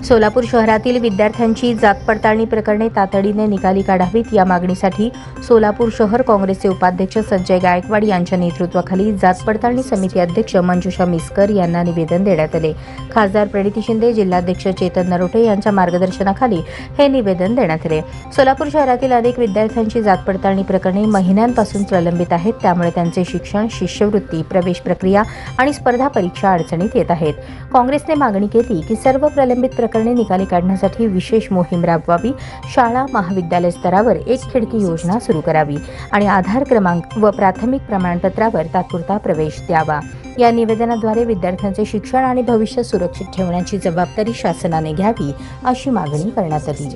सोलापूर शहरातील विद्यार्थ्यांची जात पडताळणी प्रकरणे तातडीने निकाली काढावीत या मागणीसाठी सोलापूर शहर काँग्रेसचे उपाध्यक्ष संजय गायकवाड यांच्या नेतृत्वाखाली जात पडताळणी समिती अध्यक्ष मंजुषा मिस्कर यांना निवेदन देण्यात आले। खासदार प्रणिती शिंदे, जिल्हाध्यक्ष चेतन नरोटे यांच्या मार्गदर्शनाखाली हे निवेदन देण्यात आले। सोलापूर शहरातील अनेक विद्यार्थ्यांची जात पडताळणी प्रकरणे महिन्यांपासून प्रलंबित आहेत, त्यामुळे त्यांचे शिक्षण, शिष्यवृत्ती, प्रवेश प्रक्रिया आणि स्पर्धा परीक्षा अडचणीत येत आहेत। काँग्रेसने मागणी केली की सर्व प्रलंबित प्रकरणे निकाली काढण्यासाठी विशेष मोहीम राबवावी, शाळा महाविद्यालय स्तरावर एक खिडकी योजना सुरू करावी आणि आधार क्रमांक व प्राथमिक प्रमाणपत्रावर तात्पुरता प्रवेश द्यावा। या निवेदनाद्वारे विद्यार्थ्यांचे शिक्षण आणि भविष्य सुरक्षित ठेवण्याची जबाबदारी शासनाने घ्यावी अशी मागणी करण्यात आली।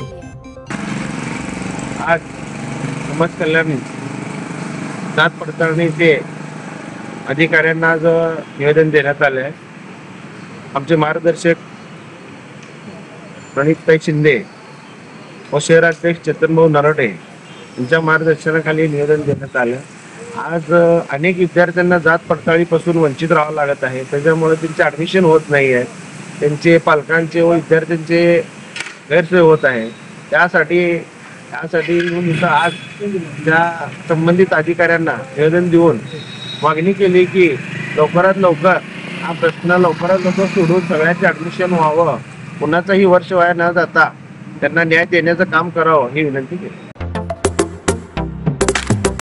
आज समाज कल्याण जात पडताळणीचे अधिकाऱ्यांना आज निवेदन देण्यात आले आहे। आमचे मार्गदर्शक प्रणितताई शिंदे व शहराध्यक्ष चेतनभाऊ नरोटे यांच्या मार्गदर्शनाखाली निवेदन देण्यात आलं। आज अनेक विद्यार्थ्यांना जात पडताळणीपासून वंचित राहावं लागत आहे, त्याच्यामुळे त्यांचे ॲडमिशन होत नाही आहे, त्यांचे पालकांचे व विद्यार्थ्यांचे गैरसोय होत आहे। त्यासाठी आज त्या संबंधित अधिकाऱ्यांना निवेदन देऊन मागणी केली की लवकरात लवकर हा प्रश्न लवकरात लवकर सोडून सगळ्यांचे ॲडमिशन व्हावं, कुणाचंही वर्ष वाया न जाता त्यांना न्याय देण्याचं काम करावं ही विनंती केली।